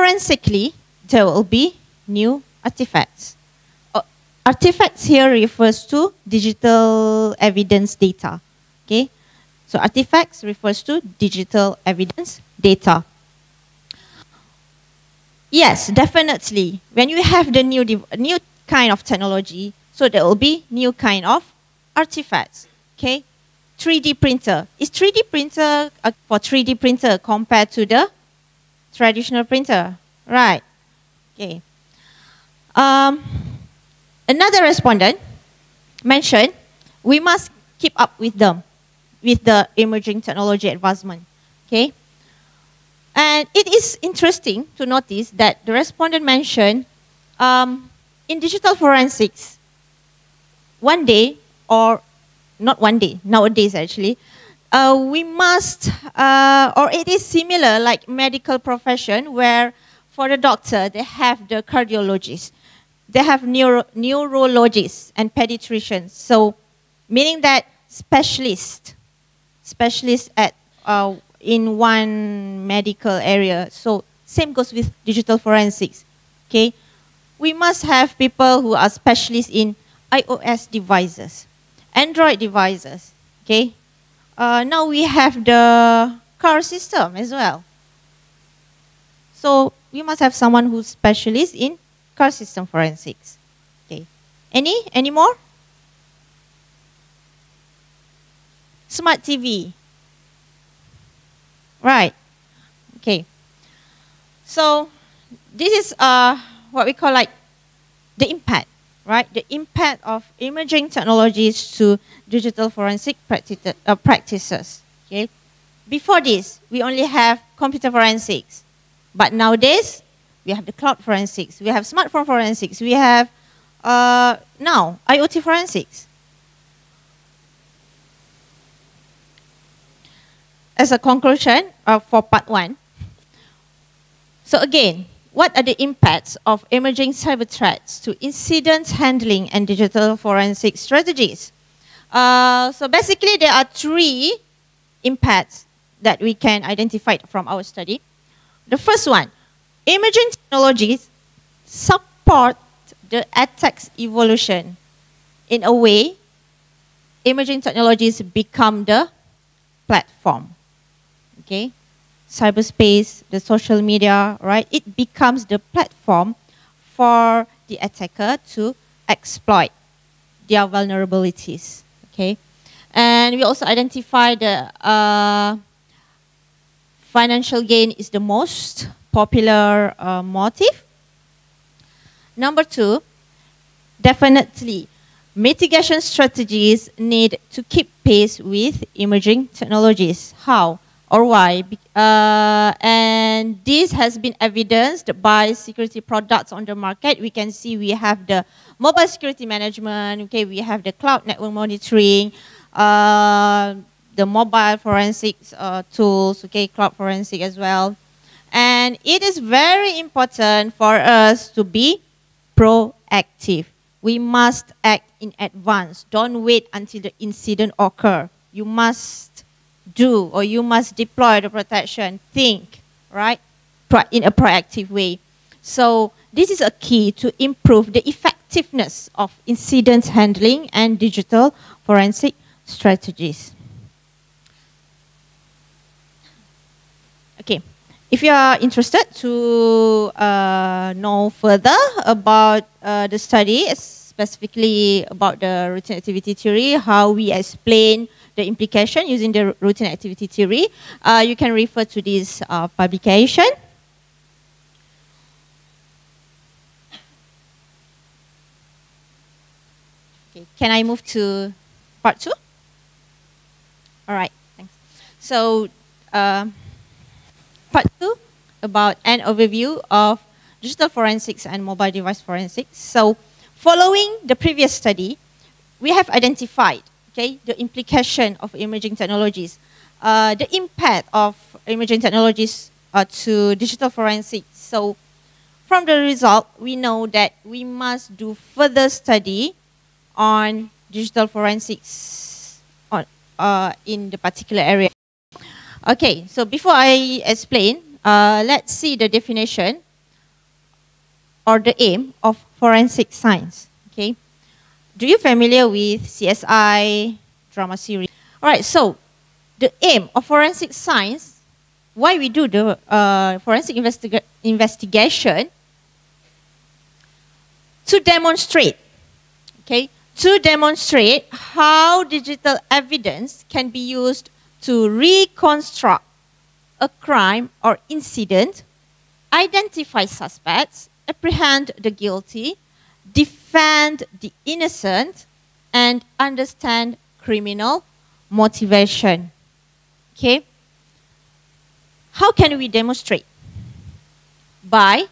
forensically, there will be new artifacts. Artifacts here refers to digital evidence data. Okay, so artifacts refers to digital evidence data. Yes, definitely. When you have the new kind of technology, so there will be new kind of artifacts. Okay, 3D printer. Is 3D printer for 3D printer compared to the traditional printer? Right. Okay. Another respondent mentioned we must keep up with them, with the emerging technology advancement. Okay. And it is interesting to notice that the respondent mentioned in digital forensics, one day, or not one day, nowadays actually, we must, or it is similar like medical profession where for the doctor, they have the cardiologist, they have neurologists and pediatricians. So meaning that specialists at in one medical area. So same goes with digital forensics. Okay, we must have people who are specialists in iOS devices, Android devices. Okay, now we have the car system as well. So we must have someone who's specialist in car system forensics. Okay, any more? Smart TV. Right. Okay. So this is what we call like the impact, right? The impact of emerging technologies to digital forensic practices. Okay. Before this, we only have computer forensics, but nowadays we have the cloud forensics, we have smartphone forensics, we have now IoT forensics. As a conclusion for part 1, so again, what are the impacts of emerging cyber threats to incident handling and digital forensic strategies? So basically, there are 3 impacts that we can identify from our study. The first one, emerging technologies support the attacks evolution. In a way, emerging technologies become the platform. Okay, cyberspace, the social media, right? It becomes the platform for the attacker to exploit their vulnerabilities. Okay, and we also identify the financial gain is the most popular motive. Number 2, definitely mitigation strategies need to keep pace with emerging technologies. How? Or why? And this has been evidenced by security products on the market. We can see we have the mobile security management, okay, we have the cloud network monitoring, the mobile forensics tools, okay, cloud forensic as well. And it is very important for us to be proactive. We must act in advance. Don't wait until the incident occurs. You must do, or you must deploy the protection, think, right, in a proactive way. So this is a key to improve the effectiveness of incident handling and digital forensic strategies. Okay, if you are interested to know further about the study, specifically about the routine activity theory, how we explain the implication using the routine activity theory, you can refer to this publication. Okay, can I move to part 2? All right, thanks. So part 2 about an overview of digital forensics and mobile device forensics. So following the previous study, we have identified, okay, the implication of emerging technologies, the impact of emerging technologies to digital forensics. So from the result, we know that we must do further study on digital forensics in the particular area. Okay, so before I explain, let's see the definition or the aim of forensic science. Okay, do you familiar with CSI drama series? All right, so the aim of forensic science, why we do the forensic investigation, to demonstrate, okay, to demonstrate how digital evidence can be used to reconstruct a crime or incident, identify suspects, apprehend the guilty, defend the innocent, and understand criminal motivation. Okay? How can we demonstrate? By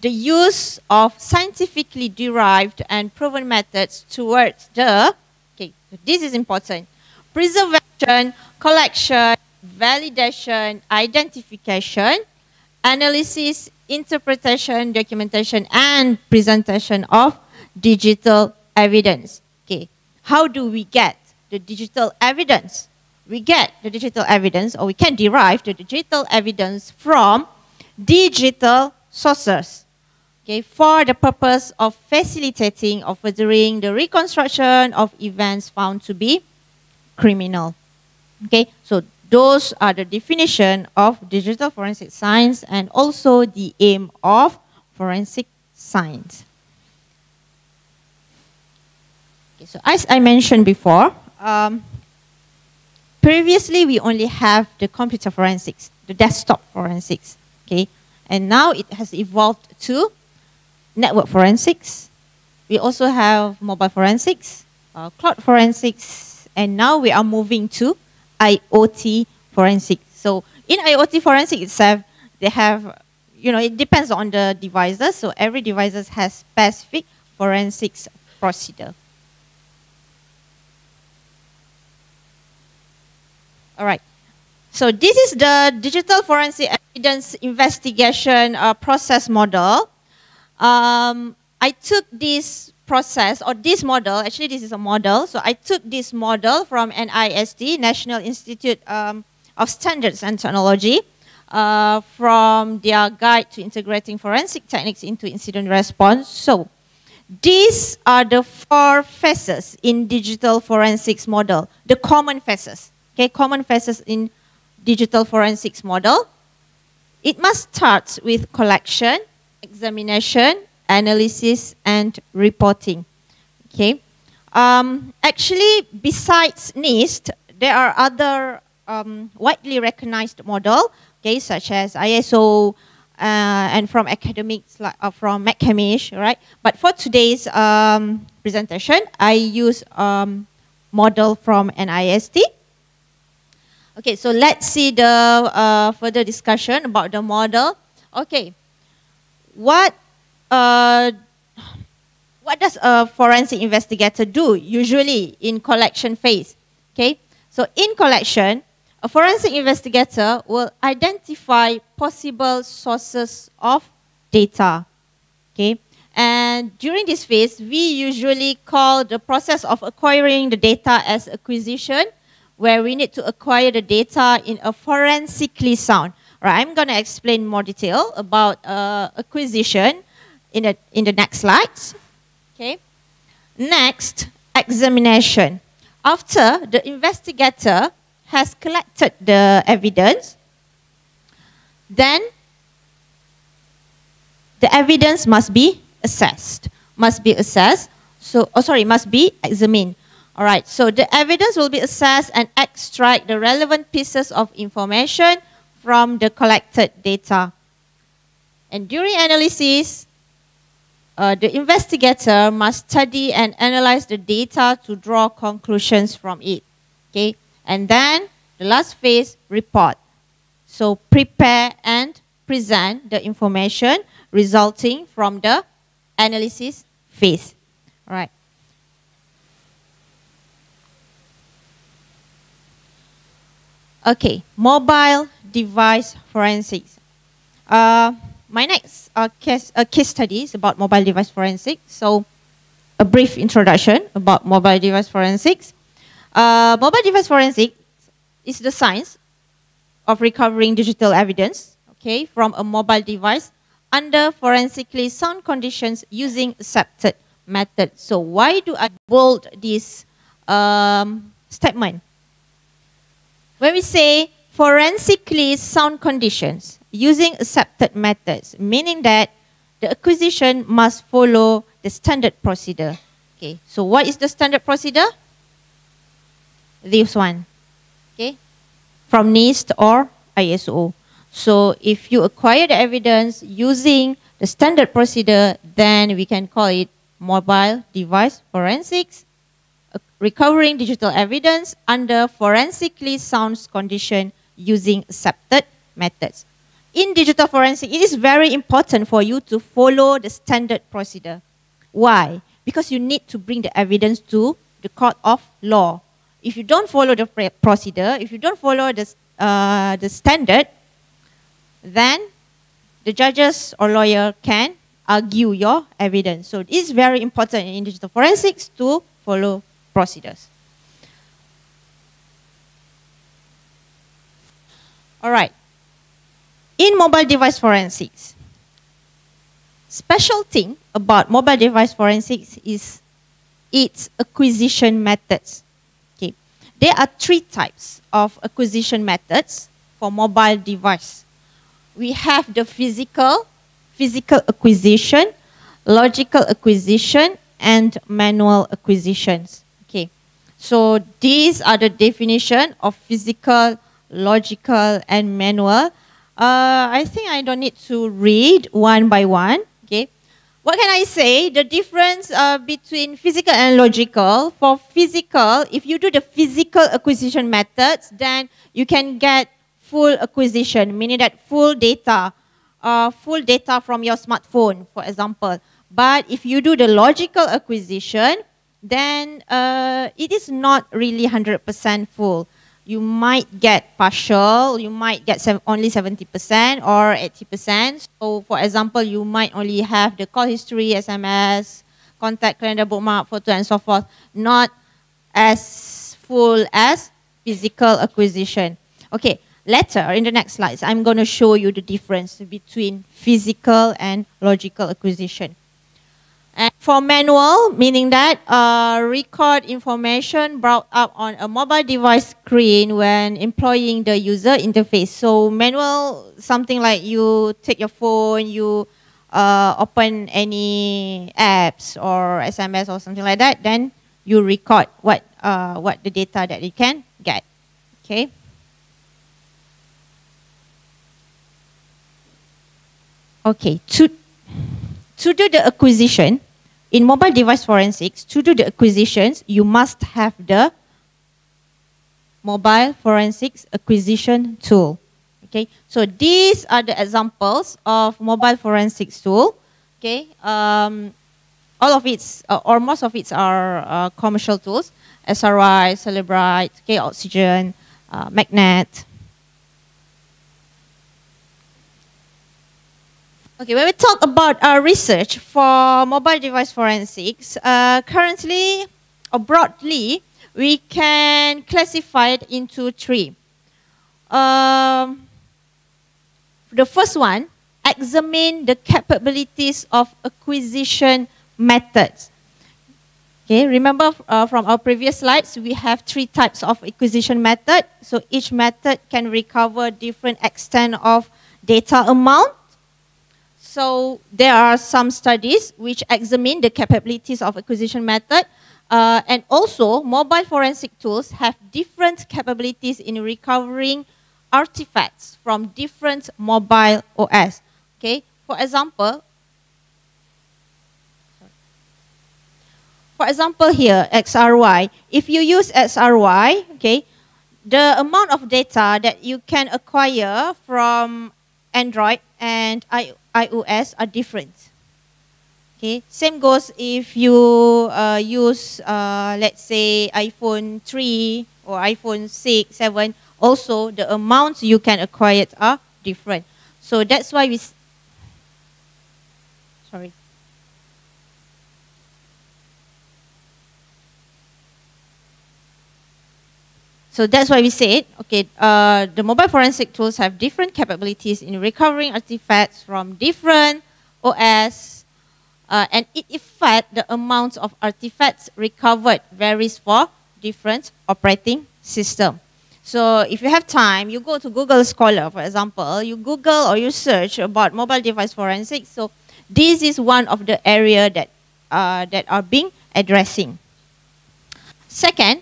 the use of scientifically derived and proven methods towards the, okay, this is important, preservation, collection, validation, identification, analysis, interpretation, documentation, and presentation of digital evidence. Okay, how do we get the digital evidence? We get the digital evidence, or we can derive the digital evidence from digital sources. Okay, for the purpose of facilitating or furthering the reconstruction of events found to be criminal. Okay, so those are the definition of digital forensic science and also the aim of forensic science. Okay, so as I mentioned before, previously we only have the computer forensics, the desktop forensics, okay, and now it has evolved to network forensics. We also have mobile forensics, cloud forensics, and now we are moving to IoT forensics. So in IoT forensics itself, they have, you know, it depends on the devices. So every device has specific forensics procedure. All right. So this is the digital forensic evidence investigation process model. I took this process, or this model, actually this is a model, so I took this model from NIST, National Institute of Standards and Technology, from their guide to integrating forensic techniques into incident response. So these are the 4 phases in digital forensics model, the common phases, okay, common phases in digital forensics model. It must start with collection, examination, analysis, and reporting. Okay. Actually, besides NIST, there are other widely recognized model, okay, such as ISO and from academics, like from McCamish, right? But for today's presentation, I use model from NIST. Okay, so let's see the further discussion about the model. Okay, what does a forensic investigator do usually in collection phase? Okay, so in collection, a forensic investigator will identify possible sources of data. Okay, and during this phase, we usually call the process of acquiring the data as acquisition, where we need to acquire the data in a forensically sound. Right, I'm going to explain more detail about acquisition in the next slides. Okay. Next, examination. After the investigator has collected the evidence, then the evidence must be assessed. Must be examined. All right, so the evidence will be assessed and extract the relevant pieces of information from the collected data. And during analysis, the investigator must study and analyze the data to draw conclusions from it. Okay, and then the last phase, report. So prepare and present the information resulting from the analysis phase. All right. Okay, mobile device forensics. My next case study is about mobile device forensics. So, a brief introduction about mobile device forensics. Mobile device forensics is the science of recovering digital evidence, okay, from a mobile device under forensically sound conditions using accepted method. So why do I bold this statement? When we say forensically sound conditions using accepted methods, meaning that the acquisition must follow the standard procedure. Okay, so what is the standard procedure? This one, okay, from NIST or ISO. So if you acquire the evidence using the standard procedure, then we can call it mobile device forensics, recovering digital evidence under forensically sound condition using accepted methods. In digital forensic, it is very important for you to follow the standard procedure. Why? Because you need to bring the evidence to the court of law. If you don't follow the procedure, if you don't follow the standard, then the judges or lawyer can argue your evidence. So it is very important in digital forensics to follow procedures. All right. In mobile device forensics, special thing about mobile device forensics is its acquisition methods. Okay. There are 3 types of acquisition methods for mobile device. We have the physical acquisition, logical acquisition, and manual acquisitions. Okay. So these are the definition of physical, logical, and manual. I think I don't need to read one by one. Okay. What can I say? The difference between physical and logical. For physical, if you do the physical acquisition methods, then you can get full acquisition, meaning that full data from your smartphone, for example. But if you do the logical acquisition, then it is not really 100% full. You might get partial, you might get only 70% or 80%. So for example, you might only have the call history, SMS, contact, calendar, bookmark, photo, and so forth. Not as full as physical acquisition. Okay, later in the next slides, I'm going to show you the difference between physical and logical acquisition. And for manual, meaning that record information brought up on a mobile device screen when employing the user interface. So manual, something like you take your phone, you open any apps or SMS or something like that, then you record what the data that you can get. Okay. Okay. To do the acquisition, in mobile device forensics, to do the acquisitions, you must have the mobile forensics acquisition tool. Okay, so these are the examples of mobile forensics tool. Okay, all of it, or most of it are commercial tools: SRI, Celebrite, okay, Oxygen, Magnet. Okay, when we talk about research for mobile device forensics, currently or broadly, we can classify it into 3. The first one, examine the capabilities of acquisition methods. Okay, remember from our previous slides, we have 3 types of acquisition method. So each method can recover different extent of data amount. So there are some studies which examine the capabilities of acquisition method, and also mobile forensic tools have different capabilities in recovering artifacts from different mobile OS. Okay, for example here, XRY. If you use XRY, okay, the amount of data that you can acquire from Android and iOS are different. Okay, same goes if you use, let's say, iPhone 3 or iPhone 6, 7. Also, the amounts you can acquire are different. So that's why we... Sorry. So that's why we said, okay, the mobile forensic tools have different capabilities in recovering artifacts from different OS, and in fact, the amount of artifacts recovered varies for different operating system. So if you have time, you go to Google Scholar, for example, you Google or you search about mobile device forensics. So this is one of the area that are being addressing. Second,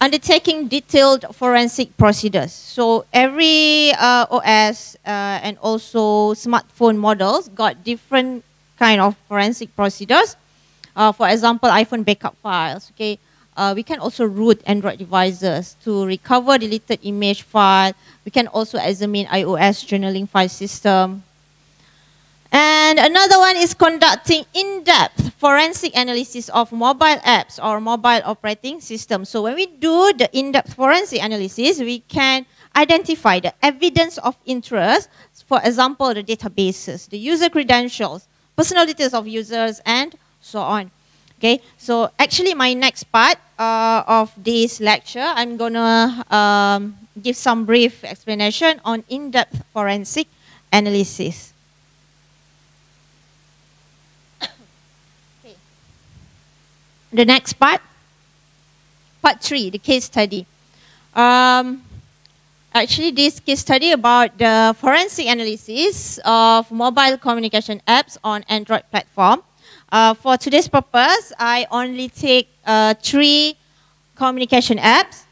undertaking detailed forensic procedures. So every OS and also smartphone models got different kind of forensic procedures. For example, iPhone backup files. Okay, we can also root Android devices to recover deleted image file. We can also examine iOS journaling file system. And another one is conducting in-depth forensic analysis of mobile apps or mobile operating systems. So when we do the in-depth forensic analysis, we can identify the evidence of interest, for example, the databases, the user credentials, personal details of users, and so on. Okay, so actually my next part of this lecture, I'm gonna give some brief explanation on in-depth forensic analysis. The next part 3, the case study. Actually, this case study about the forensic analysis of mobile communication apps on Android platform. For today's purpose, I only take 3 communication apps: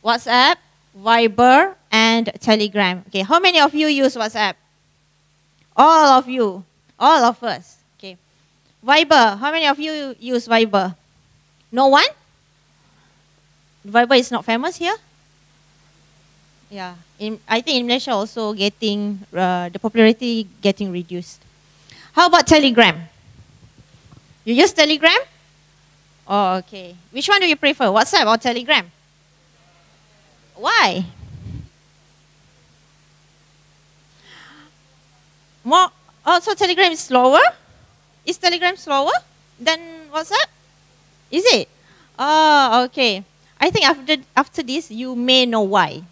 WhatsApp, Viber, and Telegram. Okay, how many of you use WhatsApp? All of you, all of us. Okay, Viber, how many of you use Viber? No one? Viber is not famous here? Yeah, I think in Malaysia also getting, the popularity getting reduced. How about Telegram? You use Telegram? Oh, okay. Which one do you prefer, WhatsApp or Telegram? Why? More, also Telegram is slower? Is Telegram slower than WhatsApp? Is it? Oh, okay. I think after this, you may know why.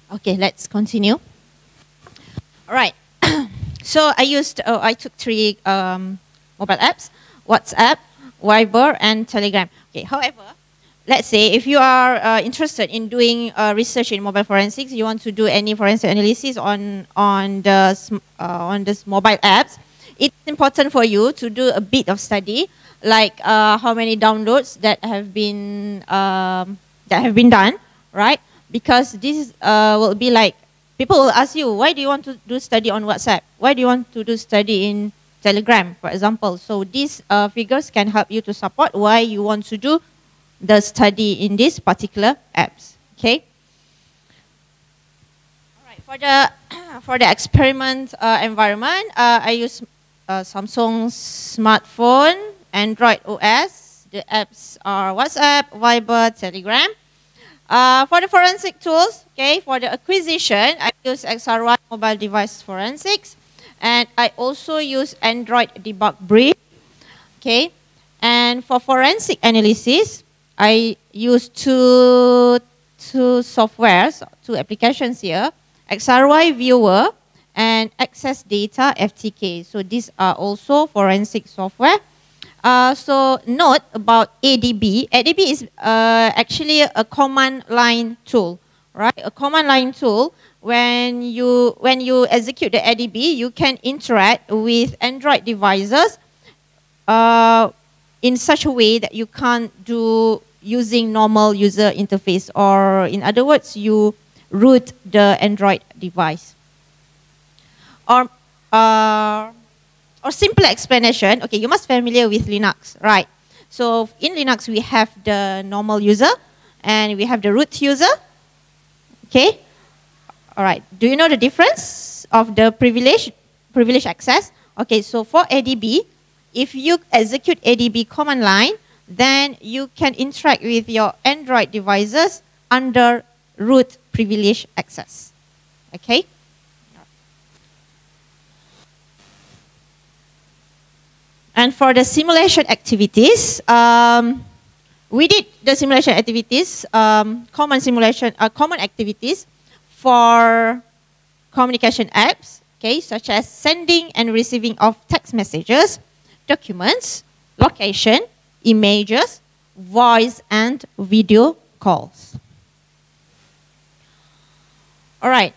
Okay, let's continue. All right. So I took three mobile apps: WhatsApp, Viber, and Telegram. Okay. However, let's say if you are interested in doing research in mobile forensics, you want to do any forensic analysis on this mobile apps, it's important for you to do a bit of study, like how many downloads that have been done, right? Because this will be like, people will ask you, why do you want to do study on WhatsApp? Why do you want to do study in Telegram, for example? So these figures can help you to support why you want to do the study in these particular apps. Okay. All right. For the experiment environment, I use Samsung smartphone, Android OS. The apps are WhatsApp, Viber, Telegram. For the forensic tools, okay, for the acquisition, I use XRY mobile device forensics, and I also use Android debug brief, okay. And for forensic analysis, I use two softwares, two applications here, XRY Viewer and Access Data FTK. So these are also forensic software. So note about ADB. ADB is actually a command line tool, right? A command line tool. When you execute the ADB, you can interact with Android devices in such a way that you can't do using normal user interface, or in other words, you root the Android device. Or simple explanation, okay, you must be familiar with Linux, right? So in Linux, we have the normal user and we have the root user, okay? All right, do you know the difference of the privilege access? Okay, so for ADB, if you execute ADB command line, then you can interact with your Android devices under root privilege access, okay? And for the simulation activities, we did the simulation activities, common activities for communication apps, okay, such as sending and receiving of text messages, documents, location, images, voice and video calls. All right.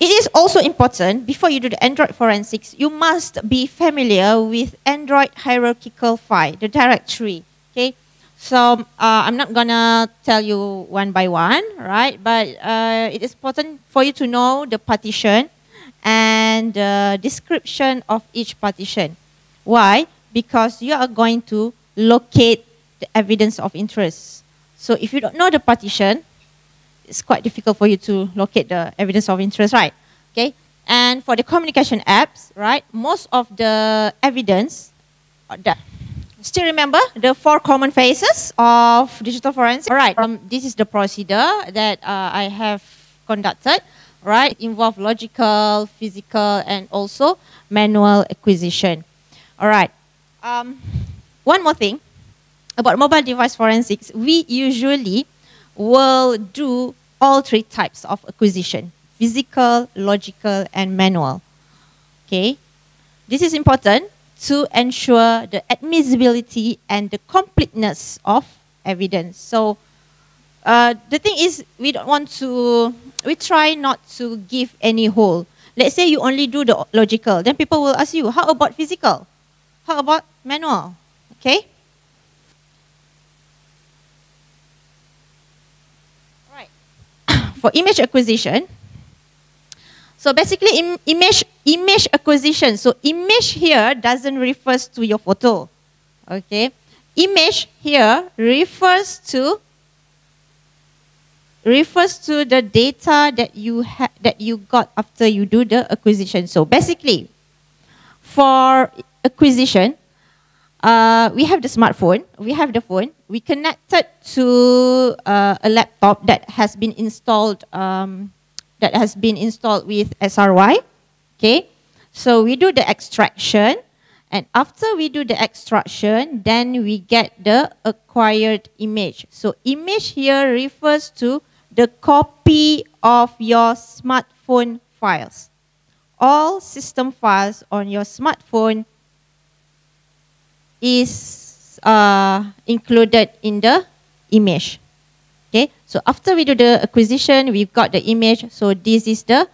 It is also important, before you do the Android forensics, you must be familiar with Android hierarchical file, the directory, okay? So I'm not gonna tell you one by one, right? But it is important for you to know the partition and the description of each partition. Why? Because you are going to locate the evidence of interest. So if you don't know the partition, it's quite difficult for you to locate the evidence of interest, right? Okay. And for the communication apps, right, most of the evidence, still remember the 4 common phases of digital forensics? All right, this is the procedure that I have conducted, right? It involves logical, physical, and also manual acquisition. All right. One more thing about mobile device forensics, we usually will do all 3 types of acquisition: physical, logical, and manual. Okay, this is important to ensure the admissibility and the completeness of evidence. So the thing is, we try not to give any hole. Let's say you only do the logical, then people will ask you, how about physical? How about manual? Okay. For image acquisition, so basically image acquisition. So image here doesn't refers to your photo, okay? Image here refers to the data that you got after you do the acquisition. So basically, for acquisition, we have the smartphone, we have the phone, we connected to a laptop that has been installed with SRY. Okay, so we do the extraction, and after we do the extraction, then we get the acquired image. So image here refers to the copy of your smartphone files. All system files on your smartphone is included in the image. Okay, so after we do the acquisition, we've got the image. So this is the